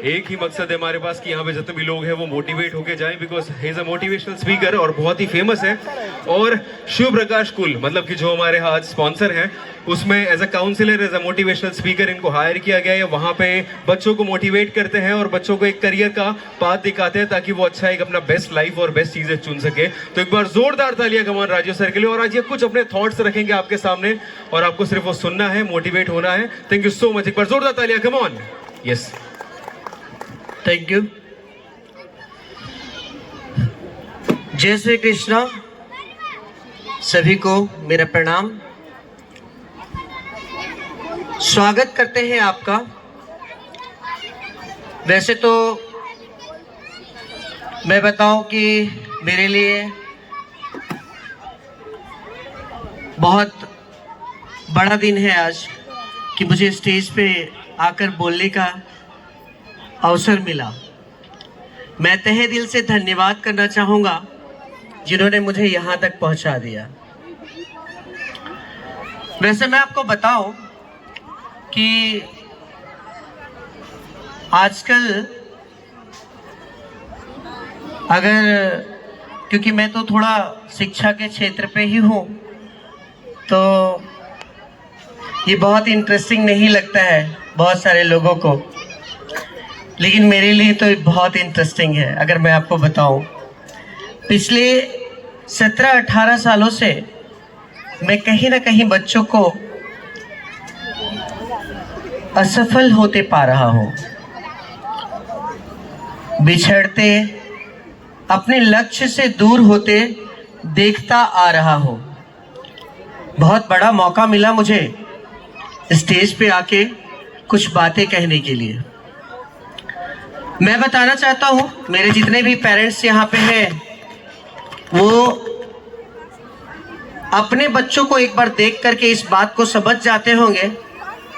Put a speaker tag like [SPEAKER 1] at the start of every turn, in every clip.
[SPEAKER 1] एक ही मकसद है हमारे पास कि यहाँ पे जितने भी लोग हैं वो मोटिवेट होके जाएं, because he is a motivational speaker और बहुत ही फेमस है। और शिव प्रकाश कुल मतलब कि जो हमारे आज स्पॉन्सर हैं उसमें as a counsellor as a motivational speaker इनको हायर किया गया है। वहाँ पे बच्चों को मोटिवेट करते हैं और बच्चों को एक करियर का पाथ दिखाते हैं ताकि वो अच्छा एक अपना बेस्ट लाइफ और बेस्ट चीजें चुन सके। तो एक बार जोरदार तालियां कमान राजीव सर के लिए। और आज ये कुछ अपने थॉट्स रखेंगे आपके सामने और आपको सिर्फ वो सुनना है, मोटिवेट होना है। Thank you so much. एक बार जोरदार तालियां कमान। Yes,
[SPEAKER 2] thank you. जय श्री कृष्णा। सभी को मेरा प्रणाम। स्वागत करते हैं आपका। वैसे तो मैं बताऊं कि मेरे लिए बहुत बड़ा दिन है आज कि मुझे स्टेज पे आकर बोलने का अवसर मिला। मैं तहे दिल से धन्यवाद करना चाहूँगा जिन्होंने मुझे यहाँ तक पहुँचा दिया। वैसे मैं आपको बताऊं कि आजकल अगर क्योंकि मैं तो थोड़ा शिक्षा के क्षेत्र पे ही हूँ तो ये बहुत इंटरेस्टिंग नहीं लगता है बहुत सारे लोगों को, लेकिन मेरे लिए तो बहुत इंटरेस्टिंग है। अगर मैं आपको बताऊं, पिछले 17-18 सालों से मैं कहीं ना कहीं बच्चों को असफल होते पा रहा हूं, बिछड़ते, अपने लक्ष्य से दूर होते देखता आ रहा हूं। बहुत बड़ा मौका मिला मुझे स्टेज पे आके कुछ बातें कहने के लिए। मैं बताना चाहता हूँ मेरे जितने भी पेरेंट्स यहाँ पे हैं वो अपने बच्चों को एक बार देख करके इस बात को समझ जाते होंगे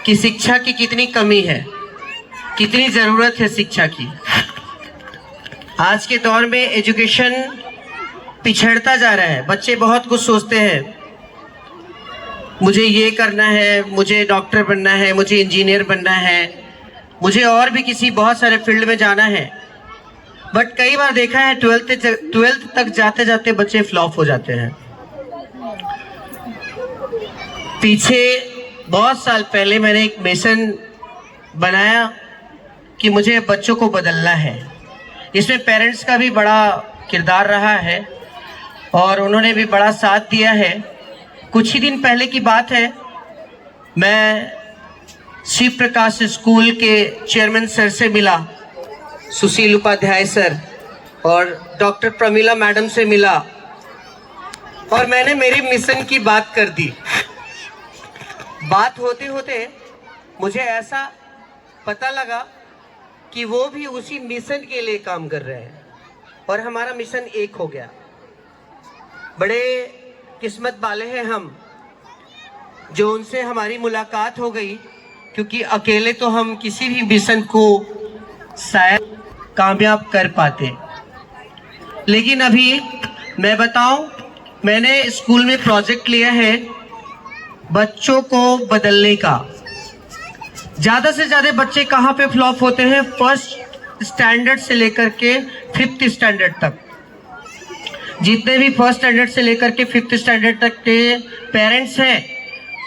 [SPEAKER 2] कि शिक्षा की कितनी कमी है, कितनी ज़रूरत है शिक्षा की। आज के दौर में एजुकेशन पिछड़ता जा रहा है। बच्चे बहुत कुछ सोचते हैं, मुझे ये करना है, मुझे डॉक्टर बनना है, मुझे इंजीनियर बनना है, मुझे और भी किसी बहुत सारे फील्ड में जाना है। बट कई बार देखा है 12th तक जाते जाते बच्चे फ्लॉप हो जाते हैं। पीछे बहुत साल पहले मैंने एक मिशन बनाया कि मुझे बच्चों को बदलना है। इसमें पेरेंट्स का भी बड़ा किरदार रहा है और उन्होंने भी बड़ा साथ दिया है। कुछ ही दिन पहले की बात है, मैं शिव प्रकाश स्कूल के चेयरमैन सर से मिला, सुशील उपाध्याय सर, और डॉक्टर प्रमीला मैडम से मिला और मैंने मेरी मिशन की बात कर दी। बात होते होते मुझे ऐसा पता लगा कि वो भी उसी मिशन के लिए काम कर रहे हैं और हमारा मिशन एक हो गया। बड़े किस्मत वाले हैं हम जो उनसे हमारी मुलाकात हो गई, क्योंकि अकेले तो हम किसी भी मिशन को शायद कामयाब कर पाते। लेकिन अभी मैं बताऊं, मैंने स्कूल में प्रोजेक्ट लिया है बच्चों को बदलने का। ज़्यादा से ज़्यादा बच्चे कहाँ पे फ्लॉप होते हैं? फर्स्ट स्टैंडर्ड से लेकर के 5th स्टैंडर्ड तक। जितने भी फर्स्ट स्टैंडर्ड से लेकर के 5th स्टैंडर्ड तक के पेरेंट्स हैं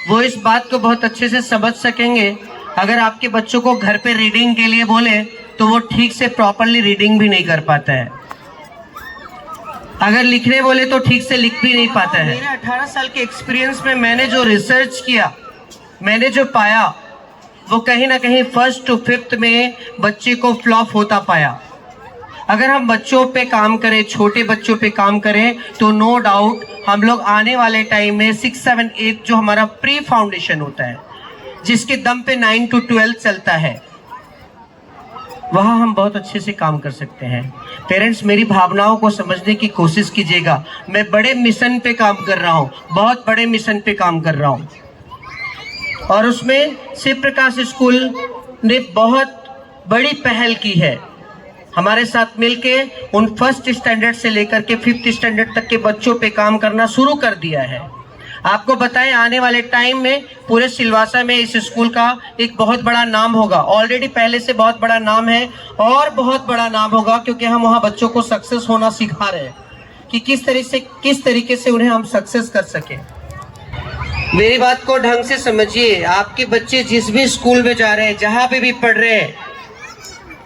[SPEAKER 2] वो इस बात को बहुत अच्छे से समझ सकेंगे। अगर आपके बच्चों को घर पे रीडिंग के लिए बोले तो वो ठीक से प्रॉपरली रीडिंग भी नहीं कर पाता है। अगर लिखने बोले तो ठीक से लिख भी नहीं पाता है। मेरे 18 साल के एक्सपीरियंस में मैंने जो रिसर्च किया, मैंने जो पाया, वो कहीं ना कहीं 1st to 5th में बच्चे को फ्लॉप होता पाया। अगर हम बच्चों पे काम करें, छोटे बच्चों पे काम करें, तो नो डाउट हम लोग आने वाले टाइम में 6, 7, 8 जो हमारा प्री फाउंडेशन होता है, जिसके दम पे 9 to 12 चलता है, वहाँ हम बहुत अच्छे से काम कर सकते हैं। पेरेंट्स, मेरी भावनाओं को समझने की कोशिश कीजिएगा। मैं बड़े मिशन पे काम कर रहा हूँ, बहुत बड़े मिशन पे काम कर रहा हूँ और उसमें शिव प्रकाश स्कूल ने बहुत बड़ी पहल की है। हमारे साथ मिलके उन 1st स्टैंडर्ड से लेकर के 5th स्टैंडर्ड तक के बच्चों पे काम करना शुरू कर दिया है। आपको बताएं आने वाले टाइम में पूरे सिलवासा में इस स्कूल का एक बहुत बड़ा नाम होगा। ऑलरेडी पहले से बहुत बड़ा नाम है और बहुत बड़ा नाम होगा, क्योंकि हम वहाँ बच्चों को सक्सेस होना सिखा रहे हैं कि किस तरीके से उन्हें हम सक्सेस कर सके। मेरी बात को ढंग से समझिए। आपके बच्चे जिस भी स्कूल में जा रहे हैं, जहाँ पे भी पढ़ रहे हैं,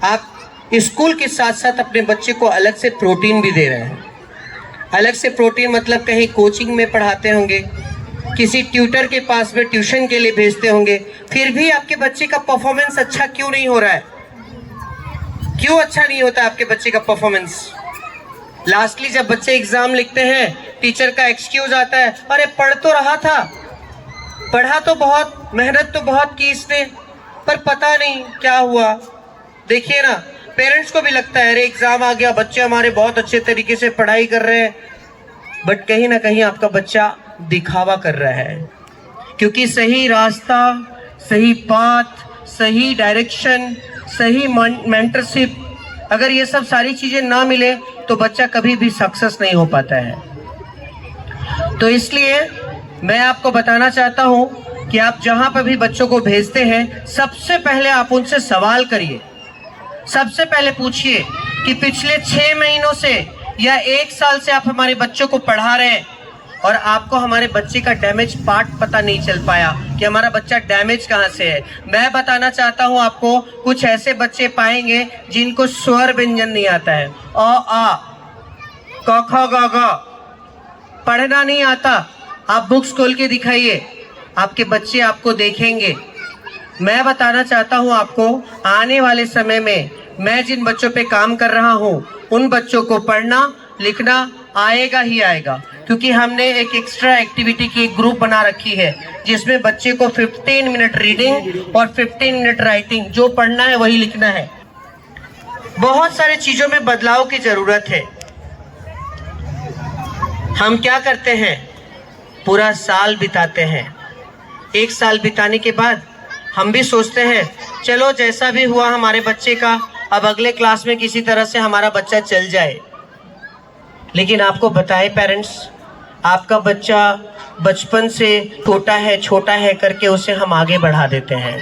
[SPEAKER 2] आप स्कूल के साथ साथ अपने बच्चे को अलग से प्रोटीन भी दे रहे हैं। अलग से प्रोटीन मतलब कहीं कोचिंग में पढ़ाते होंगे, किसी ट्यूटर के पास में ट्यूशन के लिए भेजते होंगे, फिर भी आपके बच्चे का परफॉर्मेंस अच्छा क्यों नहीं हो रहा है? क्यों अच्छा नहीं होता आपके बच्चे का परफॉर्मेंस? लास्टली जब बच्चे एग्जाम लिखते हैं, टीचर का एक्सक्यूज आता है, अरे पढ़ तो रहा था, पढ़ा तो बहुत, मेहनत तो बहुत की इसने, पर पता नहीं क्या हुआ। देखिए ना, पेरेंट्स को भी लगता है अरे एग्जाम आ गया, बच्चे हमारे बहुत अच्छे तरीके से पढ़ाई कर रहे हैं, बट कहीं ना कहीं आपका बच्चा दिखावा कर रहा है। क्योंकि सही रास्ता, सही पाथ, सही डायरेक्शन, सही मेंटरशिप, अगर ये सब सारी चीजें ना मिले तो बच्चा कभी भी सक्सेस नहीं हो पाता है। तो इसलिए मैं आपको बताना चाहता हूं कि आप जहां पर भी बच्चों को भेजते हैं, सबसे पहले आप उनसे सवाल करिए। सबसे पहले पूछिए कि पिछले 6 महीनों से या 1 साल से आप हमारे बच्चों को पढ़ा रहे हैं और आपको हमारे बच्चे का डैमेज पार्ट पता नहीं चल पाया कि हमारा बच्चा डैमेज कहाँ से है। मैं बताना चाहता हूँ आपको, कुछ ऐसे बच्चे पाएंगे जिनको स्वर व्यंजन नहीं आता है, अ आ क ख ग घ पढ़ना नहीं आता। आप बुक्स खोल के दिखाइए, आपके बच्चे आपको देखेंगे। मैं बताना चाहता हूं आपको, आने वाले समय में मैं जिन बच्चों पे काम कर रहा हूं, उन बच्चों को पढ़ना लिखना आएगा ही आएगा, क्योंकि हमने एक एक्स्ट्रा एक्टिविटी की एक ग्रुप बना रखी है जिसमें बच्चे को 15 मिनट रीडिंग और 15 मिनट राइटिंग, जो पढ़ना है वही लिखना है। बहुत सारे चीजों में बदलाव की जरूरत है। हम क्या करते हैं, पूरा साल बिताते हैं, 1 साल बिताने के बाद हम भी सोचते हैं चलो जैसा भी हुआ हमारे बच्चे का, अब अगले क्लास में किसी तरह से हमारा बच्चा चल जाए। लेकिन आपको बताए पेरेंट्स, आपका बच्चा बचपन से छोटा है करके उसे हम आगे बढ़ा देते हैं।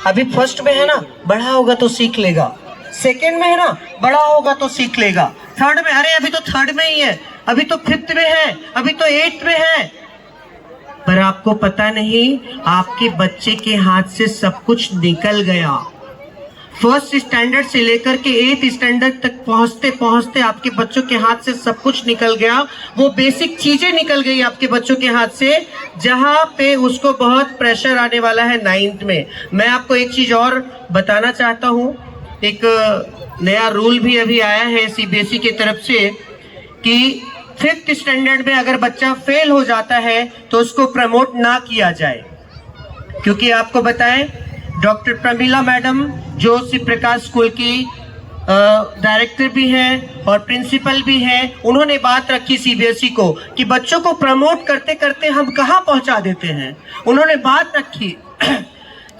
[SPEAKER 2] अभी फर्स्ट में है ना, बड़ा होगा तो सीख लेगा, सेकंड में है ना, बड़ा होगा तो सीख लेगा, थर्ड में, अरे अभी तो थर्ड में ही है, अभी तो 5th में है, अभी तो 8th में है। पर आपको पता नहीं, आपके बच्चे के हाथ से सब कुछ निकल गया। फर्स्ट स्टैंडर्ड से लेकर के 8th स्टैंडर्ड तक पहुंचते पहुंचते आपके बच्चों के हाथ से सब कुछ निकल गया। वो बेसिक चीजें निकल गई आपके बच्चों के हाथ से, जहां पे उसको बहुत प्रेशर आने वाला है 9th में। मैं आपको एक चीज और बताना चाहता हूं, एक नया रूल भी अभी आया है सीबीएसई की तरफ से कि 5th स्टैंडर्ड में अगर बच्चा फेल हो जाता है तो उसको प्रमोट ना किया जाए। क्योंकि आपको बताएं, डॉक्टर प्रमीला मैडम जो श्री प्रकाश स्कूल की डायरेक्टर भी हैं और प्रिंसिपल भी हैं, उन्होंने बात रखी सीबीएसई को कि बच्चों को प्रमोट करते करते हम कहाँ पहुंचा देते हैं। उन्होंने बात रखी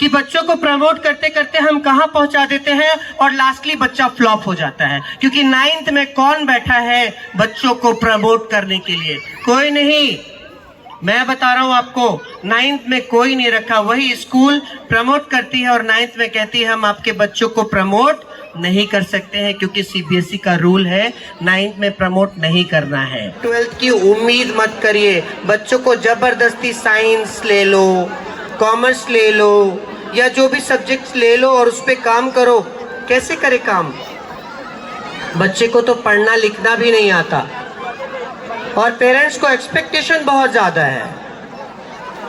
[SPEAKER 2] कि बच्चों को प्रमोट करते करते हम कहाँ पहुंचा देते हैं और लास्टली बच्चा फ्लॉप हो जाता है। क्योंकि 9th में कौन बैठा है बच्चों को प्रमोट करने के लिए? कोई नहीं। मैं बता रहा हूं आपको, 9th में कोई नहीं रखा। वही स्कूल प्रमोट करती है और 9th में कहती है हम आपके बच्चों को प्रमोट नहीं कर सकते हैं, क्योंकि सीबीएसई का रूल है 9th में प्रमोट नहीं करना है। 12th की उम्मीद मत करिए। बच्चों को जबरदस्ती साइंस ले लो, कॉमर्स ले लो, या जो भी सब्जेक्ट्स ले लो और उस पर काम करो। कैसे करे काम? बच्चे को तो पढ़ना लिखना भी नहीं आता और पेरेंट्स को एक्सपेक्टेशन बहुत ज़्यादा है।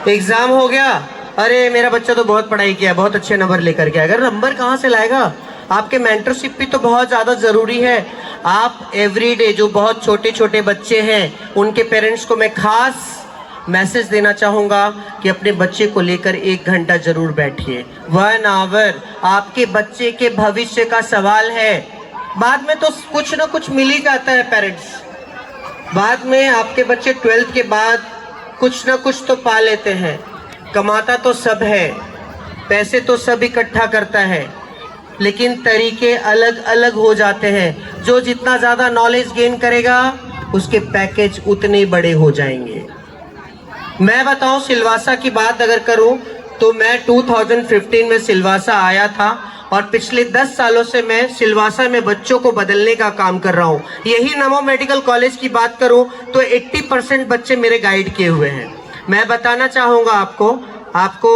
[SPEAKER 2] एग्ज़ाम हो गया, अरे मेरा बच्चा तो बहुत पढ़ाई किया, बहुत अच्छे नंबर लेकर के, अगर नंबर कहाँ से लाएगा? आपके मेंटरशिप भी तो बहुत ज़्यादा ज़रूरी है। आप एवरीडे जो बहुत छोटे छोटे बच्चे हैं, उनके पेरेंट्स को मैं खास मैसेज देना चाहूँगा कि अपने बच्चे को लेकर 1 घंटा जरूर बैठिए। 1 आवर आपके बच्चे के भविष्य का सवाल है। बाद में तो कुछ ना कुछ मिल ही जाता है पेरेंट्स। बाद में आपके बच्चे 12th के बाद कुछ ना कुछ तो पा लेते हैं। कमाता तो सब है, पैसे तो सब इकट्ठा करता है, लेकिन तरीके अलग अलग हो जाते हैं। जो जितना ज़्यादा नॉलेज गेन करेगा उसके पैकेज उतने बड़े हो जाएंगे। मैं बताऊं, सिलवासा की बात अगर करूं तो मैं 2015 में सिलवासा आया था और पिछले 10 सालों से मैं सिलवासा में बच्चों को बदलने का काम कर रहा हूं। यही नमो मेडिकल कॉलेज की बात करूं तो 80% बच्चे मेरे गाइड किए हुए हैं। मैं बताना चाहूँगा आपको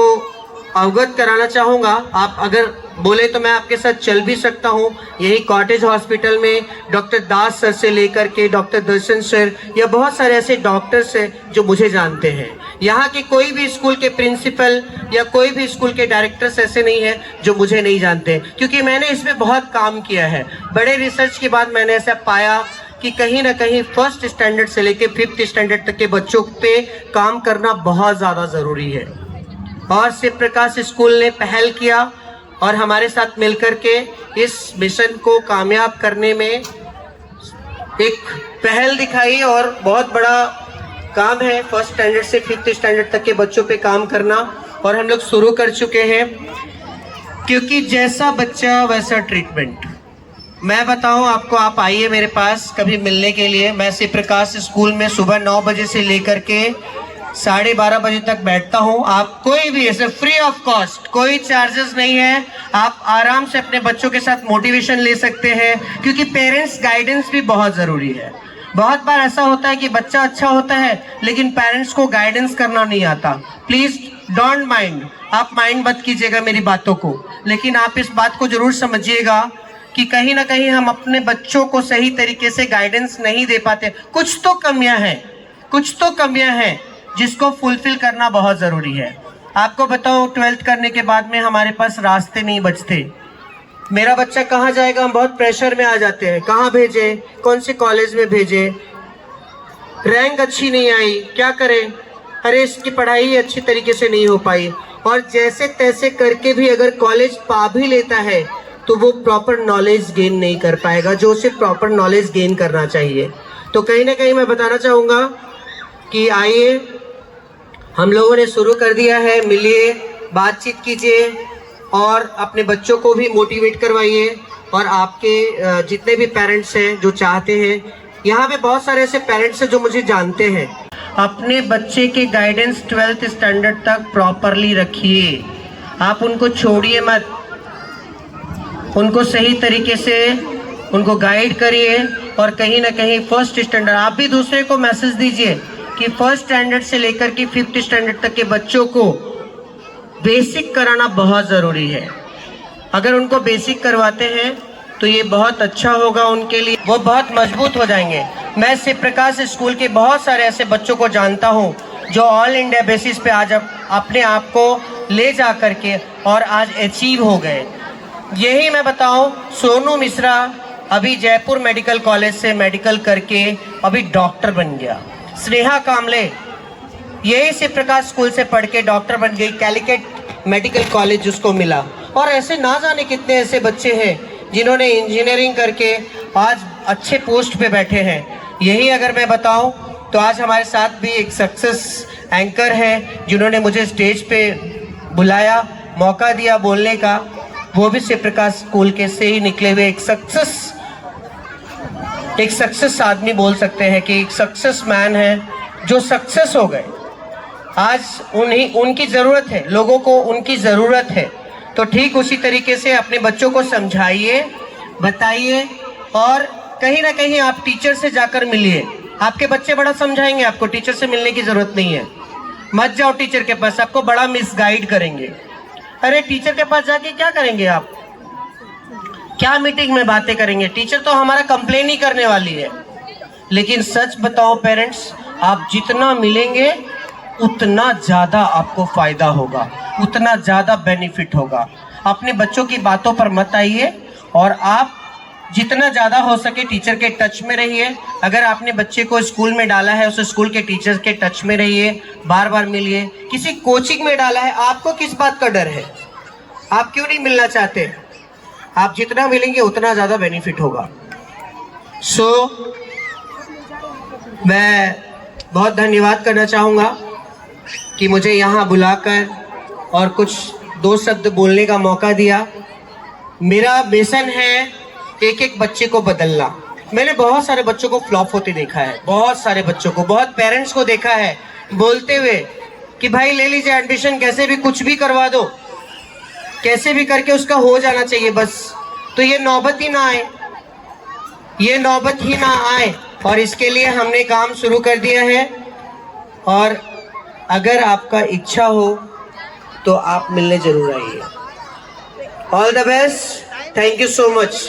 [SPEAKER 2] अवगत कराना चाहूँगा, आप अगर बोले तो मैं आपके साथ चल भी सकता हूँ। यही कॉटेज हॉस्पिटल में डॉक्टर दास सर से लेकर के डॉक्टर दर्शन सर या बहुत सारे ऐसे डॉक्टर्स हैं जो मुझे जानते हैं। यहाँ के कोई भी स्कूल के प्रिंसिपल या कोई भी स्कूल के डायरेक्टर्स ऐसे नहीं है जो मुझे नहीं जानते, क्योंकि मैंने इसमें बहुत काम किया है। बड़े रिसर्च के बाद मैंने ऐसा पाया कि कहीं ना कहीं फर्स्ट स्टैंडर्ड से लेकर 5th स्टैंडर्ड तक के बच्चों पे काम करना बहुत ज़्यादा ज़रूरी है। और शिव प्रकाश स्कूल ने पहल किया और हमारे साथ मिलकर के इस मिशन को कामयाब करने में एक पहल दिखाई और बहुत बड़ा काम है फर्स्ट स्टैंडर्ड से 5th स्टैंडर्ड तक के बच्चों पे काम करना। और हम लोग शुरू कर चुके हैं, क्योंकि जैसा बच्चा वैसा ट्रीटमेंट। मैं बताऊं आपको, आप आइए मेरे पास कभी मिलने के लिए। मैं शिव प्रकाश स्कूल में सुबह 9 बजे से लेकर के 12:30 बजे तक बैठता हूं। आप कोई भी ऐसे फ्री ऑफ कॉस्ट, कोई चार्जेस नहीं है, आप आराम से अपने बच्चों के साथ मोटिवेशन ले सकते हैं, क्योंकि पेरेंट्स गाइडेंस भी बहुत ज़रूरी है। बहुत बार ऐसा होता है कि बच्चा अच्छा होता है लेकिन पेरेंट्स को गाइडेंस करना नहीं आता। प्लीज़ डोंट माइंड, आप माइंड मत कीजिएगा मेरी बातों को, लेकिन आप इस बात को ज़रूर समझिएगा कि कहीं ना कहीं हम अपने बच्चों को सही तरीके से गाइडेंस नहीं दे पाते। कुछ तो कमियां हैं जिसको फुलफिल करना बहुत ज़रूरी है। आपको बताओ, 12th करने के बाद में हमारे पास रास्ते नहीं बचते। मेरा बच्चा कहाँ जाएगा, हम बहुत प्रेशर में आ जाते हैं। कहाँ भेजें, कौन से कॉलेज में भेजें, रैंक अच्छी नहीं आई, क्या करें, अरे इसकी पढ़ाई अच्छी तरीके से नहीं हो पाई। और जैसे तैसे करके भी अगर कॉलेज पा भी लेता है तो वो प्रॉपर नॉलेज गेन नहीं कर पाएगा जो उसे प्रॉपर नॉलेज गेन करना चाहिए। तो कहीं ना कहीं मैं बताना चाहूँगा कि आइए, हम लोगों ने शुरू कर दिया है, मिलिए, बातचीत कीजिए और अपने बच्चों को भी मोटिवेट करवाइए। और आपके जितने भी पेरेंट्स हैं जो चाहते हैं, यहाँ पे बहुत सारे ऐसे पेरेंट्स हैं जो मुझे जानते हैं, अपने बच्चे के गाइडेंस 12th स्टैंडर्ड तक प्रॉपरली रखिए। आप उनको छोड़िए मत, उनको सही तरीके से उनको गाइड करिए। और कहीं ना कहीं फर्स्ट स्टैंडर्ड, आप भी दूसरे को मैसेज दीजिए कि फर्स्ट स्टैंडर्ड से लेकर के 5th स्टैंडर्ड तक के बच्चों को बेसिक कराना बहुत ज़रूरी है। अगर उनको बेसिक करवाते हैं तो ये बहुत अच्छा होगा उनके लिए, वो बहुत मजबूत हो जाएंगे। मैं शिव प्रकाश स्कूल के बहुत सारे ऐसे बच्चों को जानता हूँ जो ऑल इंडिया बेसिस पे आज अपने आप को ले जा करके और आज अचीव हो गए। यही मैं बताऊँ, सोनू मिश्रा अभी जयपुर मेडिकल कॉलेज से मेडिकल करके अभी डॉक्टर बन गया। स्नेहा कामले यही शिव प्रकाश स्कूल से पढ़ के डॉक्टर बन गई, कैलिकट मेडिकल कॉलेज उसको मिला। और ऐसे ना जाने कितने ऐसे बच्चे हैं जिन्होंने इंजीनियरिंग करके आज अच्छे पोस्ट पे बैठे हैं। यही अगर मैं बताऊं तो आज हमारे साथ भी एक सक्सेस एंकर है जिन्होंने मुझे स्टेज पे बुलाया, मौका दिया बोलने का। वो भी शिव प्रकाश स्कूल के से ही निकले हुए एक सक्सेस आदमी बोल सकते हैं कि एक सक्सेस मैन है जो सक्सेस हो गए। आज उनकी ज़रूरत है, लोगों को उनकी ज़रूरत है। तो ठीक उसी तरीके से अपने बच्चों को समझाइए, बताइए और कहीं ना कहीं आप टीचर से जाकर मिलिए। आपके बच्चे बड़ा समझाएंगे आपको, टीचर से मिलने की ज़रूरत नहीं है। मत जाओ टीचर के पास, आपको बड़ा मिसगाइड करेंगे। अरे टीचर के पास जाके क्या करेंगे आप, क्या मीटिंग में बातें करेंगे, टीचर तो हमारा कंप्लेन ही करने वाली है। लेकिन सच बताओ पेरेंट्स, आप जितना मिलेंगे उतना ज़्यादा आपको फ़ायदा होगा, उतना ज़्यादा बेनिफिट होगा। अपने बच्चों की बातों पर मत आइए और आप जितना ज़्यादा हो सके टीचर के टच में रहिए। अगर आपने बच्चे को स्कूल में डाला है, उस स्कूल के टीचर के टच में रहिए, बार बार मिलिए। किसी कोचिंग में डाला है, आपको किस बात का डर है, आप क्यों नहीं मिलना चाहते? आप जितना मिलेंगे उतना ज़्यादा बेनिफिट होगा। मैं बहुत धन्यवाद करना चाहूँगा कि मुझे यहाँ बुलाकर और कुछ 2 शब्द बोलने का मौका दिया। मेरा मिशन है एक एक बच्चे को बदलना। मैंने बहुत सारे बच्चों को फ्लॉप होते देखा है, बहुत सारे बच्चों को, बहुत पेरेंट्स को देखा है बोलते हुए कि भाई ले लीजिए एडमिशन, कैसे भी कुछ भी करवा दो, कैसे भी करके उसका हो जाना चाहिए बस। तो ये नौबत ही ना आए, ये नौबत ही ना आए, और इसके लिए हमने काम शुरू कर दिया है। और अगर आपका इच्छा हो तो आप मिलने जरूर आइए। All the best, thank you so much.